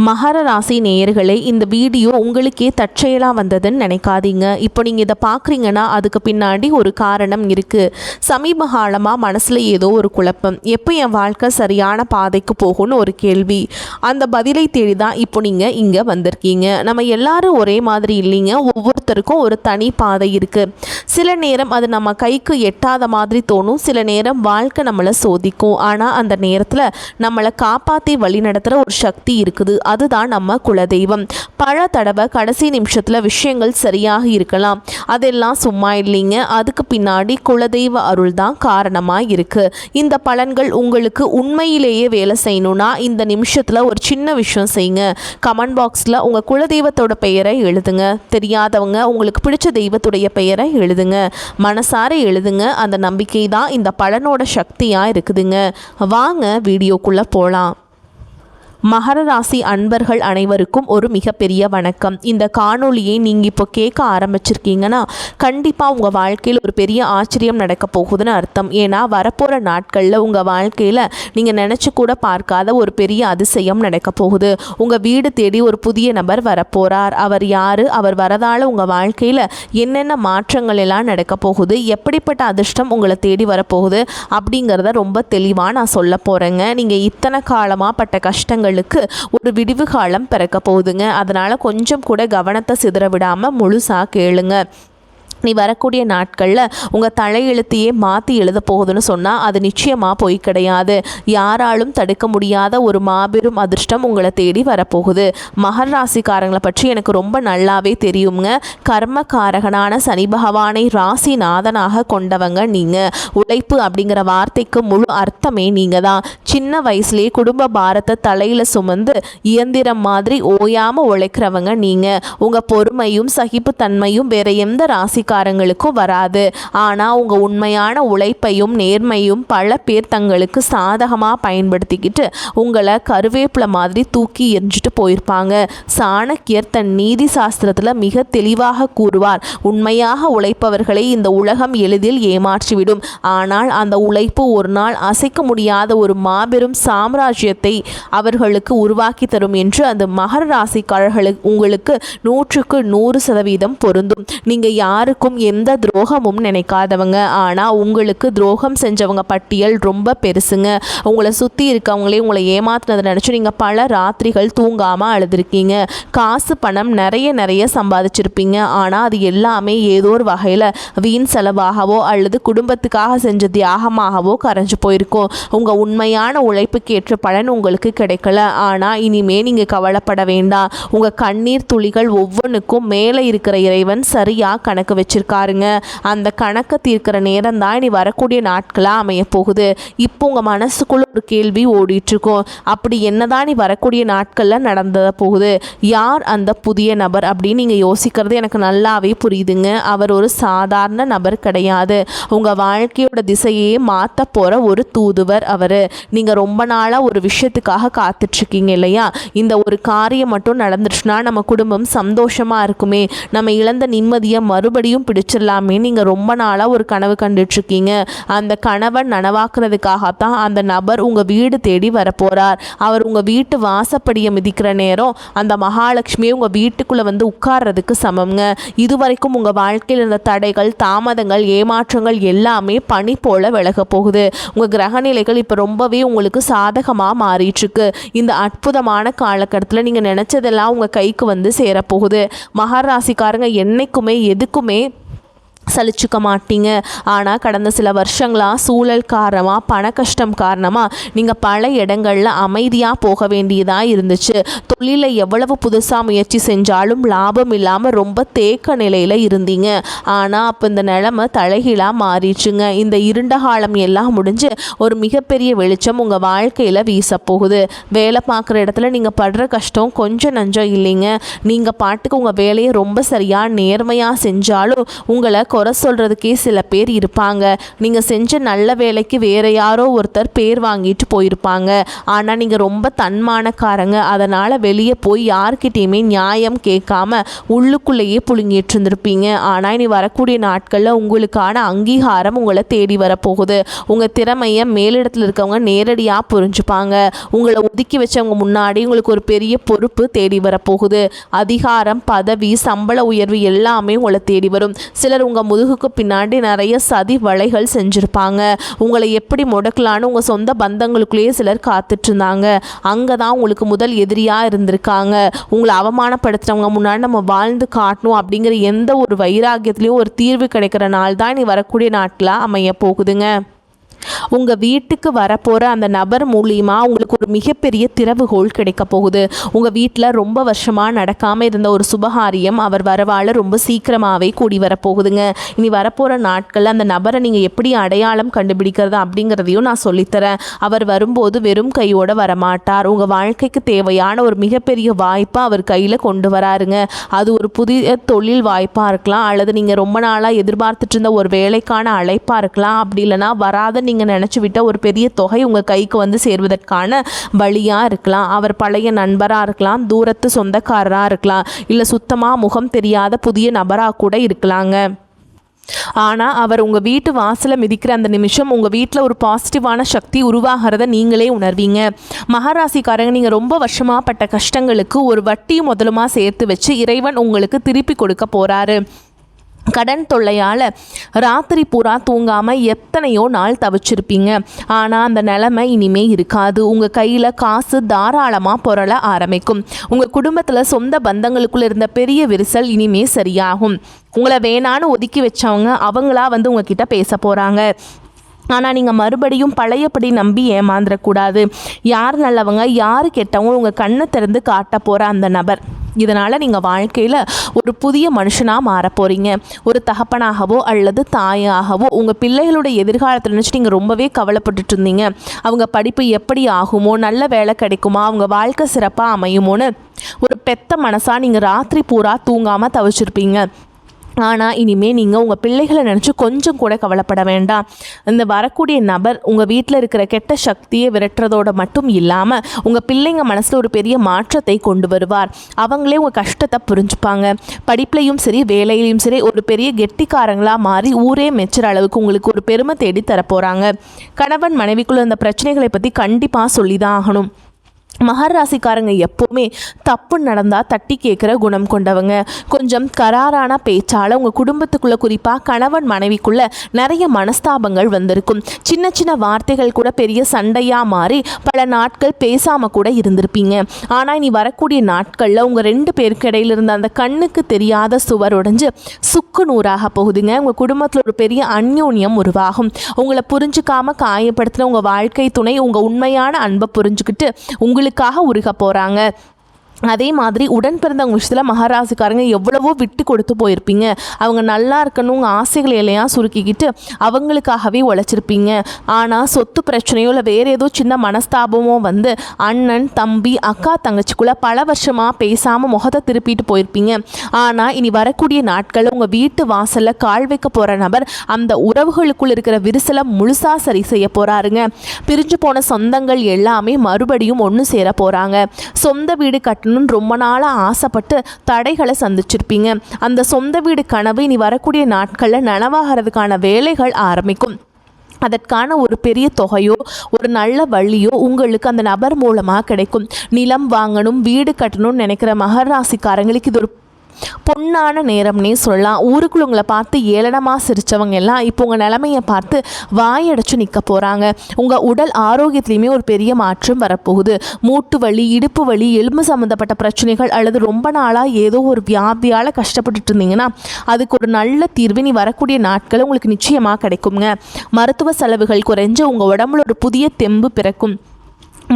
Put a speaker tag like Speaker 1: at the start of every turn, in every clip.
Speaker 1: மகர ராசி நேயர்களே, இந்த வீடியோ உங்களுக்கே தற்செயலாக வந்ததுன்னு நினைக்காதீங்க. இப்போ நீங்கள் இதை பார்க்குறீங்கன்னா அதுக்கு பின்னாடி ஒரு காரணம் இருக்குது. சமீப காலமாக மனசில் ஏதோ ஒரு குழப்பம், எப்போ என் வாழ்க்கை சரியான பாதைக்கு போகும்னு ஒரு கேள்வி. அந்த பதிலை தேடி தான் இப்போ நீங்கள் இங்கே வந்திருக்கீங்க. நம்ம எல்லாரும் ஒரே மாதிரி இல்லைங்க, ஒவ்வொருத்தருக்கும் ஒரு தனி பாதை இருக்குது. சில நேரம் அது நம்ம கைக்கு எட்டாத மாதிரி தோணும், சில நேரம் வாழ்க்கை நம்மளை சோதிக்கும். ஆனால் அந்த நேரத்தில் நம்மளை காப்பாற்றி வழி நடத்துகிற ஒரு சக்தி இருக்குது, அதுதான் நம்ம குலதெய்வம். பல தடவை கடைசி நிமிஷத்தில் விஷயங்கள் சரியாக இருக்கலாம், அதெல்லாம் சும்மா இல்லைங்க, அதுக்கு பின்னாடி குலதெய்வ அருள் தான் காரணமாக இருக்குது. இந்த பலன்கள் உங்களுக்கு உண்மையிலேயே வேலை செய்யணும்னா இந்த நிமிஷத்தில் ஒரு சின்ன விஷயம் செய்யுங்க. கமெண்ட் பாக்ஸில் உங்கள் குலதெய்வத்தோட பெயரை எழுதுங்க. தெரியாதவங்க உங்களுக்கு பிடிச்ச தெய்வத்துடைய பெயரை எழுதுங்க, மனசார எழுதுங்க. அந்த நம்பிக்கை தான் இந்த பலனோட சக்தியாக இருக்குதுங்க. வாங்க வீடியோக்குள்ளே போகலாம். மகர ராசி அன்பர்கள் அனைவருக்கும் ஒரு மிகப்பெரிய வணக்கம். இந்த காணொளியை நீங்கள் இப்போ கேட்க ஆரம்பிச்சிருக்கீங்கன்னா கண்டிப்பாக உங்கள் வாழ்க்கையில் ஒரு பெரிய ஆச்சரியம் நடக்க போகுதுன்னு அர்த்தம். ஏன்னா வரப்போகிற நாட்களில் உங்கள் வாழ்க்கையில் நீங்கள் நினச்சி கூட பார்க்காத ஒரு பெரிய அதிசயம் நடக்க போகுது. உங்கள் வீடு தேடி ஒரு புதிய நபர் வரப்போகிறார். அவர் யார், அவர் வரதால் உங்கள் வாழ்க்கையில் என்னென்ன மாற்றங்கள் எல்லாம் நடக்க போகுது, எப்படிப்பட்ட அதிர்ஷ்டம் உங்களை தேடி வரப்போகுது அப்படிங்கிறத ரொம்ப தெளிவாக நான் சொல்ல போகிறேங்க. நீங்கள் இத்தனை காலமாக பட்ட கஷ்டங்கள் ஒரு விடிவு காலம் பிறக்க போகுதுங்க. அதனால கொஞ்சம் கூட கவனத்தை சிதற விடாம முழுசா கேளுங்க. நீ வரக்கூடிய நாட்களில் உங்கள் தலையெழுத்தையே மாற்றி எழுத போகுதுன்னு சொன்னால் அது நிச்சயமாக போய் கிடையாது. யாராலும் தடுக்க முடியாத ஒரு மாபெரும் அதிர்ஷ்டம் உங்களை தேடி வரப்போகுது. மகர ராசிக்காரங்களை பற்றி எனக்கு ரொம்ப நல்லாவே தெரியுங்க. கர்மகாரகனான சனி பகவானை ராசிநாதனாக கொண்டவங்க நீங்கள். உழைப்பு அப்படிங்கிற வார்த்தைக்கு முழு அர்த்தமே நீங்கள் தான். சின்ன வயசுலேயே குடும்ப பாரத்தை தலையில் சுமந்து இயந்திரம் மாதிரி ஓயாமல் உழைக்கிறவங்க நீங்கள். உங்கள் பொறுமையும் சகிப்புத்தன்மையும் வேற எந்த ராசி காரங்களுக்கும் வராது. ஆனால் உங்கள் உண்மையான உழைப்பையும் நேர்மையும் பல பேர் தங்களுக்கு சாதகமாக பயன்படுத்திக்கிட்டு உங்களை கருவேப்பிலை மாதிரி தூக்கி எரிஞ்சிட்டு போயிருப்பாங்க. சாணக்கியர் தன் நீதி சாஸ்திரத்தில் மிக தெளிவாக கூறுவார், உண்மையாக உழைப்பவர்களை இந்த உலகம் எளிதில் ஏமாற்றிவிடும், ஆனால் அந்த உழைப்பு ஒரு நாள் அசைக்க முடியாத ஒரு மாபெரும் சாம்ராஜ்யத்தை அவர்களுக்கு உருவாக்கி தரும் என்று அந்த மகர ராசிக்காரர்களுக்கு உங்களுக்கு 100% பொருந்தும். நீங்கள் யாருக்கும் எந்த துரோகமும் நினைக்காதவங்க, ஆனால் உங்களுக்கு துரோகம் செஞ்சவங்க பட்டியல் ரொம்ப பெருசுங்க. உங்களை சுற்றி இருக்கவங்களே உங்களை ஏமாத்தினதை நினச்சி நீங்கள் பல ராத்திரிகள் தூங்காமல் அழுதுருக்கீங்க. காசு பணம் நிறைய சம்பாதிச்சிருப்பீங்க, ஆனால் அது எல்லாமே ஏதோ ஒரு வகையில் வீண் செலவாகவோ அல்லது குடும்பத்துக்காக செஞ்ச தியாகமாகவோ கரைஞ்சு போயிருக்கும். உங்கள் உண்மையான உழைப்புக்கு ஏற்ற பலன் உங்களுக்கு கிடைக்கல. ஆனால் இனிமே நீங்கள் கவலைப்பட வேண்டாம். உங்கள் கண்ணீர் துளிகள் ஒவ்வொன்றுக்கும் மேலே இருக்கிற இறைவன் சரியாக கணக்கு வச்சிருக்காருங்க. அந்த கணக்கை தீர்க்கிற நேரம் தான் இனி வரக்கூடிய நாட்களாக அமைய போகுது. இப்போ உங்கள் மனசுக்குள்ள ஒரு கேள்வி ஓடிட்டு இருக்கும், அப்படி என்னதான் நீ வரக்கூடிய நாட்களில் நடந்த போகுது, யார் அந்த புதிய நபர் அப்படின்னு நீங்கள் யோசிக்கிறது எனக்கு நல்லாவே புரியுதுங்க. அவர் ஒரு சாதாரண நபர் கிடையாது, உங்கள் வாழ்க்கையோட திசையே மாற்ற போகிற ஒரு தூதுவர் அவர். நீங்கள் ரொம்ப நாளாக ஒரு விஷயத்துக்காக காத்துட்ருக்கீங்க இல்லையா? இந்த ஒரு காரியம் மட்டும் நடந்துருச்சுன்னா நம்ம குடும்பம் சந்தோஷமாக இருக்குமே, நம்ம இழந்த நிம்மதியை மறுபடியும் பிடிச்சிடலாமே நீங்கள் ரொம்ப நாளாக ஒரு கனவு கண்டுட்ருக்கீங்க. அந்த கனவை நனவாக்குறதுக்காகத்தான் அந்த நபர் உங்கள் வீடு தேடி வரப்போகிறார். அவர் உங்கள் வீட்டு வாசப்படியை மிதிக்கிற நேரம் அந்த மகாலட்சுமியை உங்கள் வீட்டுக்குள்ளே வந்து உட்கார்றதுக்கு சமம்ங்க. இதுவரைக்கும் உங்கள் வாழ்க்கையில் இருந்த தடைகள், தாமதங்கள், ஏமாற்றங்கள் எல்லாமே பனி போல விலக போகுது. உங்கள் கிரகநிலைகள் இப்போ ரொம்பவே உங்களுக்கு சாதகமாக மாறிட்டுருக்கு. இந்த அற்புதமான காலகட்டத்தில் நீங்கள் நினச்சதெல்லாம் உங்கள் கைக்கு வந்து சேரப்போகுது. மகர ராசிக்காரங்க என்னைக்குமே எதுக்குமே சலிச்சுக்க மாட்டீங்க. ஆனால் கடந்த சில வருஷங்களாக சூழல் காரணமாக, பண கஷ்டம் காரணமாக நீங்கள் பல இடங்களில் அமைதியாக போக வேண்டியதாக இருந்துச்சு. தொழிலை எவ்வளவு புதுசாக முயற்சி செஞ்சாலும் லாபம் இல்லாமல் ரொம்ப தேக்க நிலையில் இருந்தீங்க. ஆனால் அப்போ இந்த நிலைமை தலைகீழாக மாறிடுச்சுங்க. இந்த இருண்ட காலம் எல்லாம் முடிஞ்சு ஒரு மிகப்பெரிய வெளிச்சம் உங்கள் வாழ்க்கையில் வீசப்போகுது. வேலை பார்க்குற இடத்துல நீங்கள் படுற கஷ்டம் கொஞ்சம் நஞ்சம் இல்லைங்க. நீங்கள் பாட்டுக்கு உங்கள் வேலையை ரொம்ப சரியாக நேர்மையாக செஞ்சாலும் உங்களை குறை சொல்கிறதுக்கே சில பேர் இருப்பாங்க. நீங்கள் செஞ்ச நல்ல வேலைக்கு வேறு யாரோ ஒருத்தர் பேர் வாங்கிட்டு போயிருப்பாங்க. ஆனால் நீங்கள் ரொம்ப தன்மானக்காரங்க. அதனால் வெளியே போய் யார்கிட்டையுமே நியாயம் கேட்காம உள்ளுக்குள்ளேயே புழுங்கிட்டு இருந்திருப்பீங்க. ஆனால் இனி வரக்கூடிய நாட்களில் உங்களுக்கான அங்கீகாரம் உங்களை தேடி வரப்போகுது. உங்கள் திறமையை மேலிடத்தில் இருக்கவங்க நேரடியாக புரிஞ்சுப்பாங்க. உங்களை ஒதுக்கி வச்சவங்க முன்னாடி உங்களுக்கு ஒரு பெரிய பொறுப்பு தேடி வரப்போகுது. அதிகாரம், பதவி, சம்பள உயர்வு எல்லாமே உங்களை தேடி வரும். சிலர் உங்கள் முதுகுக்கு பின்னாடி நிறைய சதி வலைகள் செஞ்சுருப்பாங்க. உங்களை எப்படி முடக்கலான்னு உங்கள் சொந்த பந்தங்களுக்குள்ளேயே சிலர் காத்துட்டு இருந்தாங்க. அங்கே தான் உங்களுக்கு முதல் எதிரியாக இருந்திருக்காங்க. உங்களை அவமானப்படுத்துகிறவங்க முன்னாடி நம்ம வாழ்ந்து காட்டணும் அப்படிங்கிற எந்த ஒரு வைராக்கியத்துலேயும் ஒரு தீர்வு கிடைக்கிற நாள் தான் நீ வரக்கூடிய நாட்களாக அமைய போகுதுங்க. உங்கள் வீட்டுக்கு வரப்போகிற அந்த நபர் மூலியமாக உங்களுக்கு ஒரு மிகப்பெரிய திறவுகோல் கிடைக்க போகுது. உங்கள் வீட்டில் ரொம்ப வருஷமாக நடக்காமல் இருந்த ஒரு சுபகாரியம் அவர் வரவால் ரொம்ப சீக்கிரமாகவே கூடி வரப்போகுதுங்க. இனி வரப்போகிற நாட்களில் அந்த நபரை நீங்கள் எப்படி அடையாளம் கண்டுபிடிக்கிறது அப்படிங்கிறதையும் நான் சொல்லித்தரேன். அவர் வரும்போது வெறும் கையோடு வரமாட்டார். உங்கள் வாழ்க்கைக்கு தேவையான ஒரு மிகப்பெரிய வாய்ப்பை அவர் கையில் கொண்டு வராருங்க. அது ஒரு புதிய தொழில் வாய்ப்பாக இருக்கலாம், அல்லது நீங்கள் ரொம்ப நாளாக எதிர்பார்த்துட்டு இருந்த ஒரு வேலைக்கான அழைப்பாக இருக்கலாம். அப்படி இல்லைனா வராத நீங்கள் நினச்சி விட்ட ஒரு பெரிய தொகை உங்கள் கைக்கு வந்து சேர்வதற்கான வழியாக இருக்கலாம். அவர் பழைய நண்பராக இருக்கலாம், தூரத்து சொந்தக்காரராக இருக்கலாம், இல்லை சுத்தமாக முகம் தெரியாத புதிய நபராக கூட இருக்கலாங்க. ஆனால் அவர் உங்கள் வீட்டு வாசலை மிதிக்கிற அந்த நிமிஷம் உங்கள் வீட்டில் ஒரு பாசிட்டிவான சக்தி உருவாகிறத நீங்களே உணர்வீங்க. மகராசிக்காரங்க, நீங்கள் ரொம்ப வருஷமாக பட்ட கஷ்டங்களுக்கு ஒரு வட்டியும் முதலுமா சேர்த்து வச்சு இறைவன் உங்களுக்கு திருப்பி கொடுக்க போகிறாரு. கடன் தொல்லையால் ராத்திரி பூரா தூங்காமல் எத்தனையோ நாள் தவிச்சிருப்பீங்க. ஆனால் அந்த நிலைமை இனிமே இருக்காது. உங்கள் கையில் காசு தாராளமாக புரள ஆரம்பிக்கும். உங்கள் குடும்பத்தில் சொந்த பந்தங்களுக்குள்ள இருந்த பெரிய விரிசல் இனிமே சரியாகும். உங்களை வேணான்னு ஒதுக்கி வச்சவங்க அவங்களா வந்து உங்ககிட்ட பேச போகிறாங்க. ஆனால் நீங்கள் மறுபடியும் பழையபடி நம்பி ஏமாந்துடக்கூடாது. யார் நல்லவங்க யார் கெட்டவங்க உங்கள் கண்ணை திறந்து காட்ட போகிற அந்த நபர். இதனால் நீங்கள் வாழ்க்கையில் ஒரு புதிய மனுஷனாக மாற போகிறீங்க. ஒரு தகப்பனாகவோ அல்லது தாயாகவோ உங்கள் பிள்ளைகளுடைய எதிர்காலத்தில் நினச்சி நீங்கள் ரொம்பவே கவலைப்பட்டுட்டு இருந்தீங்க. அவங்க படிப்பு எப்படி ஆகுமோ, நல்ல வேலை கிடைக்குமா, அவங்க வாழ்க்கை சிறப்பாக அமையுமோன்னு ஒரு பெத்த மனசாக நீங்கள் ராத்திரி பூரா தூங்காமல் தவிச்சிருப்பீங்க. ஆனால் இனிமேல் நீங்கள் உங்கள் பிள்ளைகளை நினச்சி கொஞ்சம் கூட கவலைப்பட வேண்டாம். இந்த வரக்கூடிய நபர் உங்கள் வீட்டில் இருக்கிற கெட்ட சக்தியை விரட்டுறதோடு மட்டும் இல்லாமல் உங்கள் பிள்ளைங்க மனசில் ஒரு பெரிய மாற்றத்தை கொண்டு வருவார். அவங்களே உங்கள் கஷ்டத்தை புரிஞ்சுப்பாங்க. படிப்புலையும் சரி வேலையிலையும் சரி ஒரு பெரிய கெட்டிக்காரங்களாக மாறி ஊரே மெச்சுற அளவுக்கு உங்களுக்கு ஒரு பெருமை தேடி தரப்போகிறாங்க. கணவன் மனைவிக்குள்ள இந்த பிரச்சனைகளை பற்றி கண்டிப்பாக சொல்லி தான் ஆகணும். மகர ராசிக்காரங்க எப்போவுமே தப்பு நடந்தால் தட்டி கேட்குற குணம் கொண்டவங்க. கொஞ்சம் கராரான பேச்சால் உங்கள் குடும்பத்துக்குள்ளே குறிப்பாக கணவன் மனைவிக்குள்ளே நிறைய மனஸ்தாபங்கள் வந்திருக்கும். சின்ன சின்ன வார்த்தைகள் கூட பெரிய சண்டையாக மாறி பல நாட்கள் பேசாமல் கூட இருந்திருப்பீங்க. ஆனால் இனி வரக்கூடிய நாட்களில் உங்கள் ரெண்டு பேருக்கு இடையில இருந்த அந்த கண்ணுக்கு தெரியாத சுவர் உடைஞ்சு சுக்கு நூறாக போகுதுங்க. உங்கள் குடும்பத்தில் ஒரு பெரிய அந்யோன்யம் உருவாகும். உங்களை புரிஞ்சுக்காமல் காயப்படுத்தின உங்கள் வாழ்க்கை துணை உங்கள் உண்மையான அன்பை புரிஞ்சுக்கிட்டு உங்களுக்காக உருக போகிறாங்க. அதே மாதிரி உடன் பிறந்தவங்க விஷயத்தில் மகராசிக்காரங்க எவ்வளவோ விட்டு கொடுத்து போயிருப்பீங்க. அவங்க நல்லா இருக்கணும் உங்கள் ஆசைகளை எல்லாம் சுருக்கிக்கிட்டு அவங்களுக்காகவே உழைச்சிருப்பீங்க. ஆனால் சொத்து பிரச்சனையோ இல்லை வேறு ஏதோ சின்ன மனஸ்தாபமோ வந்து அண்ணன் தம்பி அக்கா தங்கச்சிக்குள்ளே பல வருஷமாக பேசாமல் முகத்தை திருப்பிட்டு போயிருப்பீங்க. ஆனால் இனி வரக்கூடிய நாட்களில் உங்கள் வீட்டு வாசலில் கால் வைக்க போகிற நபர் அந்த உறவுகளுக்குள் இருக்கிற விரிசலை முழுசாக சரி செய்ய போகிறாருங்க. பிரிஞ்சு போன சொந்தங்கள் எல்லாமே மறுபடியும் ஒன்று சேர போகிறாங்க. சொந்த வீடு கட்டணும் ரொம்ப நாளாக ஆசைப்பட்டு தடைகளை சந்திச்சிருப்பீங்க. அந்த சொந்த வீடு கனவு இனி வரக்கூடிய நாட்களில் நனவாகிறதுக்கான வேலைகள் ஆரம்பிக்கும். அதற்கான ஒரு பெரிய தொகையோ ஒரு நல்ல வழியோ உங்களுக்கு அந்த நபர் மூலமாக கிடைக்கும். நிலம் வாங்கணும் வீடு கட்டணும்னு நினைக்கிற மகர ராசிக்காரங்களுக்கு இது ஒரு பொன்னான நேரம்னே சொல்லலாம். ஊருக்குள்ள உங்களை பார்த்து ஏளனமாக சிரித்தவங்க எல்லாம் இப்போ உங்கள் நிலைமையை பார்த்து வாயடைச்சு நிற்க போகிறாங்க. உங்கள் உடல் ஆரோக்கியத்துலேயுமே ஒரு பெரிய மாற்றம் வரப்போகுது. மூட்டு வலி, இடுப்பு வலி, எலும்பு சம்மந்தப்பட்ட பிரச்சனைகள் அல்லது ரொம்ப நாளாக ஏதோ ஒரு வியாதியால் கஷ்டப்பட்டுட்டு இருந்தீங்கன்னா அதுக்கு ஒரு நல்ல தீர்வு நீ வரக்கூடிய நாட்கள் உங்களுக்கு நிச்சயமாக கிடைக்குங்க. மருத்துவ செலவுகள் குறைஞ்சு உங்கள் உடம்புல ஒரு புதிய தெம்பு பிறக்கும்.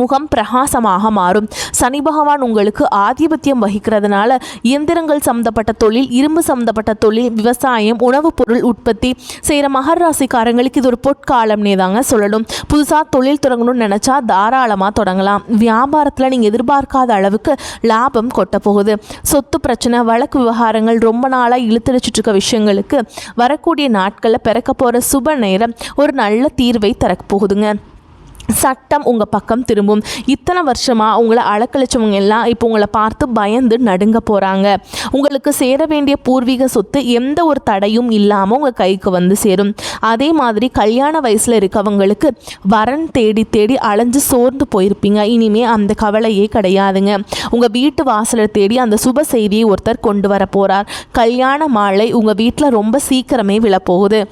Speaker 1: முகம் பிரகாசமாக மாறும். சனி பகவான் உங்களுக்கு ஆதிபத்தியம் வகிக்கிறதுனால இயந்திரங்கள் சம்மந்தப்பட்ட தொழில், இரும்பு சம்மந்தப்பட்ட தொழில், விவசாயம், உணவுப் பொருள் உற்பத்தி செய்கிற மகர ராசிக்காரங்களுக்கு இது ஒரு பொற்காலம்னே தாங்க சொல்லணும். புதுசாக தொழில் தொடங்கணும்னு நினச்சா தாராளமாக தொடங்கலாம். வியாபாரத்தில் நீங்கள் எதிர்பார்க்காத அளவுக்கு லாபம் கொட்ட போகுது. சொத்து பிரச்சனை, வழக்கு விவகாரங்கள், ரொம்ப நாளாக இழுத்தடிச்சிட்டு இருக்க விஷயங்களுக்கு வரக்கூடிய நாட்களில் பிறக்க போகிற சுப நேரம் ஒரு நல்ல தீர்வை தரப்போகுதுங்க. சட்டம் உங்கள் பக்கம் திரும்பும். இத்தனை வருஷமாக உங்களை அலக்கழிச்சவங்க எல்லாம் இப்போ உங்களை பார்த்து பயந்து நடுங்க போகிறாங்க. உங்களுக்கு சேர வேண்டிய பூர்வீக சொத்து எந்த ஒரு தடையும் இல்லாமல் உங்கள் கைக்கு வந்து சேரும். அதே மாதிரி கல்யாண வயசில் இருக்கவங்களுக்கு வரன் தேடி தேடி அலைஞ்சு சோர்ந்து போயிருப்பீங்க. இனிமே அந்த கவலையே கிடையாதுங்க. உங்கள் வீட்டு வாசலை தேடி அந்த சுப செய்தியை ஒருத்தர் கொண்டு வர போகிறார். கல்யாண மாலை உங்கள் வீட்டில் ரொம்ப சீக்கிரமே விழப்போகுது.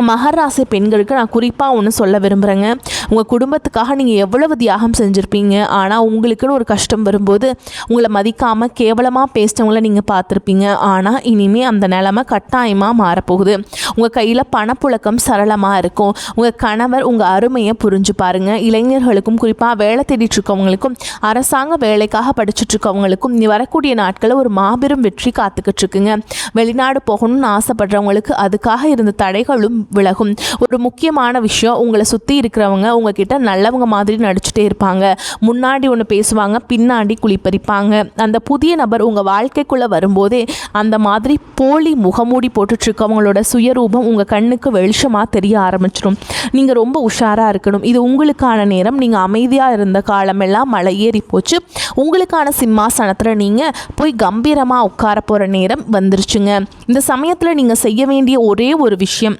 Speaker 1: மகர ராசி பெண்களுக்கு நான் குறிப்பாக ஒன்று சொல்ல விரும்புகிறேங்க. உங்கள் குடும்பத்துக்காக நீங்கள் எவ்வளவு தியாகம் செஞ்சுருப்பீங்க. ஆனால் உங்களுக்குன்னு ஒரு கஷ்டம் வரும்போது உங்களை மதிக்காமல் கேவலமாக பேசினவங்கள நீங்கள் பார்த்துருப்பீங்க. ஆனால் இனிமேல் அந்த நிலைமை கட்டாயமாக மாறப்போகுது. உங்கள் கையில் பணப்புழக்கம் சரளமாக இருக்கும். உங்கள் கணவர் உங்கள் அருமையை புரிஞ்சு பாருங்கள். இளைஞர்களுக்கும் குறிப்பாக வேலை தேடிட்டுருக்கவங்களுக்கும் அரசாங்க வேலைக்காக படிச்சுட்ருக்கவங்களுக்கும் நீ வரக்கூடிய நாட்களில் ஒரு மாபெரும் வெற்றி காத்துக்கிட்டு இருக்குங்க. வெளிநாடு போகணும்னு ஆசைப்படுறவங்களுக்கு அதுக்காக இருந்த தடைகளும் விலகும். ஒரு முக்கியமான விஷயம், உங்களை சுற்றி இருக்கிறவங்க உங்ககிட்ட நல்லவங்க மாதிரி நடிச்சுட்டே இருப்பாங்க. முன்னாடி ஒன்று பேசுவாங்க, பின்னாடி குளிப்பறிப்பாங்க. அந்த புதிய நபர் உங்கள் வாழ்க்கைக்குள்ளே வரும்போதே அந்த மாதிரி போலி முகமூடி போட்டுட்ருக்கவங்களோட சுயரூபம் உங்கள் கண்ணுக்கு வெளிச்சமாக தெரிய ஆரம்பிச்சிடும். நீங்கள் ரொம்ப உஷாராக இருக்கணும். இது உங்களுக்கான நேரம். நீங்கள் அமைதியாக இருந்த காலமெல்லாம் மலை ஏறி போச்சு. உங்களுக்கான சிம்மாசனத்தில் நீங்கள் போய் கம்பீரமாக உட்கார போகிற நேரம் வந்துருச்சுங்க. இந்த சமயத்தில் நீங்கள் செய்ய வேண்டிய ஒரே ஒரு விஷயம்,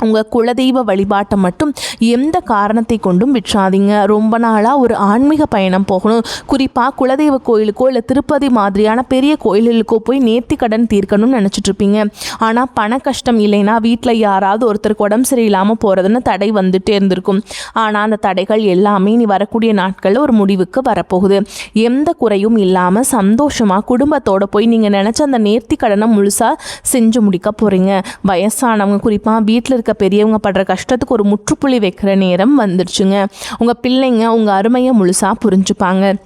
Speaker 1: உங்கள் குலதெய்வ வழிபாட்டை மட்டும் எந்த காரணத்தை கொண்டும் விட்டுறாதீங்க. ரொம்ப நாளாக ஒரு ஆன்மீக பயணம் போகணும், குறிப்பாக குலதெய்வ கோயிலுக்கோ இல்லை திருப்பதி மாதிரியான பெரிய கோயிலுக்கோ போய் நேர்த்தி கடன் தீர்க்கணும்னு நினச்சிட்ருப்பீங்க. ஆனால் பண கஷ்டம் இல்லைன்னா வீட்டில் யாராவது ஒருத்தருக்கு உடம்பு சரியில்லாமல் போகிறதுன்னு தடை வந்துகிட்டே இருந்திருக்கும். ஆனால் அந்த தடைகள் எல்லாமே நீ வரக்கூடிய நாட்களில் ஒரு முடிவுக்கு வரப்போகுது. எந்த குறையும் இல்லாமல் சந்தோஷமாக குடும்பத்தோடு போய் நீங்கள் நினச்ச அந்த நேர்த்தி கடனை முழுசாக செஞ்சு முடிக்க போகிறீங்க. வயசானவங்க குறிப்பாக வீட்டில் இருக்க பெரியவங்க படுற கஷ்டத்துக்கு ஒரு முற்றுப்புள்ளி வைக்கிற நேரம் வந்துடுச்சுங்க. உங்கள் பிள்ளைங்க உங்கள் அருமையை முழுசாக புரிஞ்சுப்பாங்க.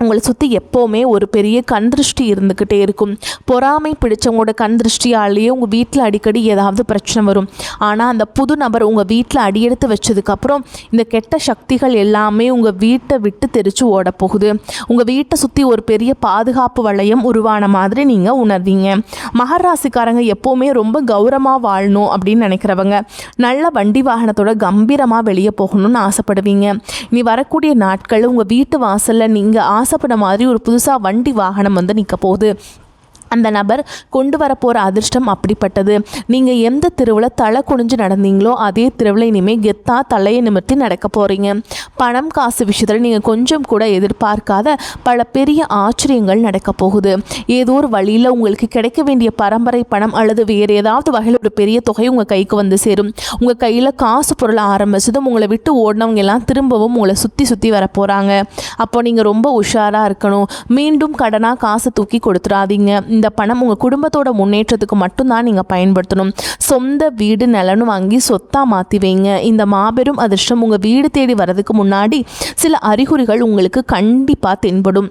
Speaker 1: உங்களை சுற்றி எப்போவுமே ஒரு பெரிய கண் திருஷ்டி இருந்துக்கிட்டே இருக்கும். பொறாமை பிடிச்சவங்களோட கண் திருஷ்டியாலேயே உங்கள் வீட்டில் அடிக்கடி ஏதாவது பிரச்சனை வரும். ஆனால் அந்த புது நபர் உங்கள் வீட்டில் அடியெடுத்து வச்சதுக்கப்புறம் இந்த கெட்ட சக்திகள் எல்லாமே உங்கள் வீட்டை விட்டு தெரிச்சு ஓட போகுது. உங்கள் வீட்டை சுற்றி ஒரு பெரிய பாதுகாப்பு வளையம் உருவான மாதிரி நீங்கள் உணர்வீங்க. மகர ராசிக்காரங்க எப்போவுமே ரொம்ப கௌரவமாக வாழணும் அப்படின்னு நினைக்கிறவங்க, நல்ல வண்டி வாகனத்தோட கம்பீரமாக வெளியே போகணும்னு ஆசைப்படுவீங்க. இனி வரக்கூடிய நாட்கள் உங்கள் வீட்டு வாசலில் நீங்கள் ஆசைப்பட மாதிரி ஒரு புதுசாக வண்டி வாகனம் வந்து நிற்க போகுது. அந்த நபர் கொண்டு வரப்போகிற அதிர்ஷ்டம் அப்படிப்பட்டது. நீங்கள் எந்த தெருவில் தலை குனிஞ்சு நடந்தீங்களோ அதே தெருவில் இனிமேல் கெத்தாக தலையை நிமிர்த்தி நடக்க போகிறீங்க. பணம் காசு விஷயத்தில் நீங்கள் கொஞ்சம் கூட எதிர்பார்க்காத பல பெரிய ஆச்சரியங்கள் நடக்க போகுது. ஏதோ ஒரு வழியில் உங்களுக்கு கிடைக்க வேண்டிய பரம்பரை பணம் அல்லது வேறு ஏதாவது வகையில் ஒரு பெரிய தொகை உங்கள் கைக்கு வந்து சேரும். உங்கள் கையில் காசு பொருளை ஆரம்பிச்சதும் உங்களை விட்டு ஓடினவங்க எல்லாம் திரும்பவும் உங்களை சுற்றி வர போகிறாங்க. அப்போ நீங்கள் ரொம்ப உஷாராக இருக்கணும். மீண்டும் கடனாக காசு தூக்கி கொடுத்துடாதீங்க. இந்த பணம் உங்கள் குடும்பத்தோட முன்னேற்றத்துக்கு மட்டும்தான் நீங்கள் பயன்படுத்தணும். சொந்த வீடு நிலன்னு வாங்கி சொத்தாக மாற்றி வைங்க. இந்த மாபெரும் அதிர்ஷ்டம் உங்கள் வீடு தேடி வர்றதுக்கு முன்னாடி சில அறிகுறிகள் உங்களுக்கு கண்டிப்பாக தென்படும்.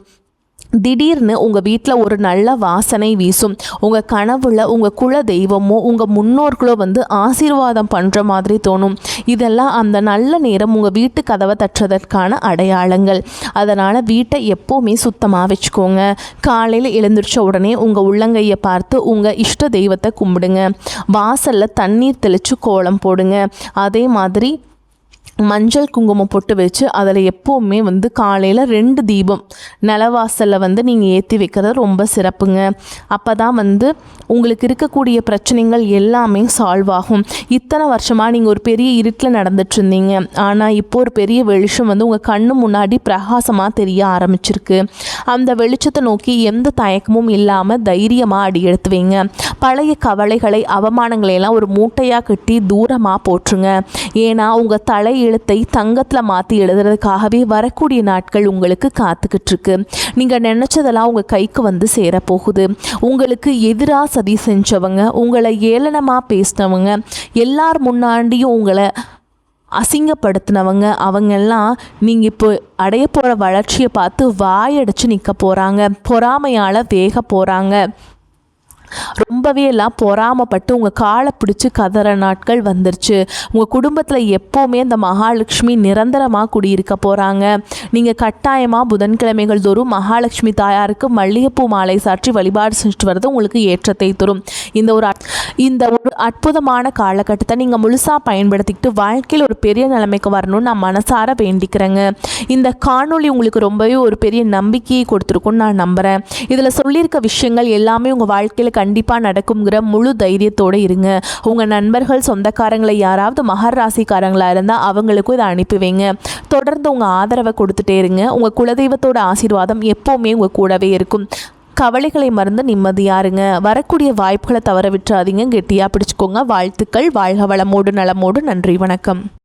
Speaker 1: திடீர்னு உங்கள் வீட்டில் ஒரு நல்ல வாசனை வீசும். உங்கள் கனவுல உங்கள் குல தெய்வமோ உங்கள் முன்னோர்களோ வந்து ஆசீர்வாதம் பண்ணுற மாதிரி தோணும். இதெல்லாம் அந்த நல்ல நேரம் உங்கள் வீட்டு கதவை தட்டுறதற்கான அடையாளங்கள். அதனால் வீட்டை எப்போவுமே சுத்தமாக வச்சுக்கோங்க. காலையில் எழுந்திரிச்ச உடனே உங்கள் உள்ளங்கையை பார்த்து உங்கள் இஷ்ட தெய்வத்தை கும்பிடுங்க. வாசலில் தண்ணீர் தெளித்து கோலம் போடுங்க. அதே மாதிரி மஞ்சள் குங்குமம் போட்டு வச்சு அதில் எப்போவுமே வந்து காலையில் 2 தீபம் நிலவாசலில் வந்து நீங்கள் ஏற்றி வைக்கிறது ரொம்ப சிறப்புங்க. அப்போ தான் வந்து உங்களுக்கு இருக்கக்கூடிய பிரச்சனைகள் எல்லாமே சால்வ் ஆகும். இத்தனை வருஷமாக நீங்கள் ஒரு பெரிய இருட்டில் நடந்துட்டு இருந்தீங்க. ஆனால் இப்போ ஒரு பெரிய வெளிச்சம் வந்து உங்கள் கண்ணு முன்னாடி பிரகாசமாக தெரிய ஆரம்பிச்சிருக்கு. அந்த வெளிச்சத்தை நோக்கி எந்த தயக்கமும் இல்லாமல் தைரியமாக அடி எடுத்து வைங்க. பழைய கவலைகளை அவமானங்களையெல்லாம் ஒரு மூட்டையாக கட்டி தூரமாக போட்டுருங்க. ஏன்னா உங்கள் தலை எழுத்தை தங்கத்தில் மாற்றி எழுதுறதுக்காகவே வரக்கூடிய நாட்கள் உங்களுக்கு காத்துக்கிட்டு இருக்கு. நீங்கள் நினச்சதெல்லாம் உங்கள் கைக்கு வந்து சேரப்போகுது. உங்களுக்கு எதிராக சதி செஞ்சவங்க, உங்களை ஏளனமாக பேசினவங்க, எல்லார் முன்னாடியும் உங்களை அசிங்கப்படுத்தினவங்க அவங்கெல்லாம் நீங்கள் இப்போ அடைய போகிற வளர்ச்சியை பார்த்து வாயடிச்சு நிற்க போகிறாங்க. பொறாமையால் வேக போகிறாங்க. ரொம்பவே எல்லாம் பொறாமப்பட்டு உங்கள் காலை பிடிச்சி கதற நாட்கள் வந்துருச்சு. உங்கள் குடும்பத்தில் எப்போவுமே இந்த மகாலட்சுமி நிரந்தரமாக குடியிருக்க போகிறாங்க. நீங்கள் கட்டாயமாக புதன்கிழமைகள் தோறும் மகாலட்சுமி தாயாருக்கு மல்லிகைப்பூ மாலை சாற்றி வழிபாடு செஞ்சுட்டு வர்றது உங்களுக்கு ஏற்றத்தை தரும். இந்த ஒரு அற்புதமான காலகட்டத்தை நீங்கள் முழுசாக பயன்படுத்திக்கிட்டு வாழ்க்கையில் ஒரு பெரிய நிலைமைக்கு வரணும்னு நான் மனசார வேண்டிக்கிறேங்க. இந்த காணொளி உங்களுக்கு ரொம்பவே ஒரு பெரிய நம்பிக்கையை கொடுத்துருக்குன்னு நான் நம்புகிறேன். இதில் சொல்லியிருக்க விஷயங்கள் எல்லாமே உங்கள் வாழ்க்கையில் கண்டிப்பாக நடக்குங்கிற முழு தைரியத்தோடு இருங்க. உங்கள் நண்பர்கள் சொந்தக்காரங்களை யாராவது மகர ராசிக்காரங்களாக இருந்தால் அவங்களுக்கும் இதை அனுப்பி வைங்க. தொடர்ந்து உங்கள் ஆதரவை கொடுத்துட்டே இருங்க. உங்கள் குலதெய்வத்தோட ஆசீர்வாதம் எப்போவுமே உங்கள் கூடவே இருக்கும். கவலைகளை மறந்து நிம்மதியாக இருங்க. வரக்கூடிய வாய்ப்புகளை தவற விட்டுறாதீங்க. கெட்டியாக பிடிச்சிக்கோங்க. வாழ்த்துக்கள். வாழ்க வளமோடு நலமோடு. நன்றி. வணக்கம்.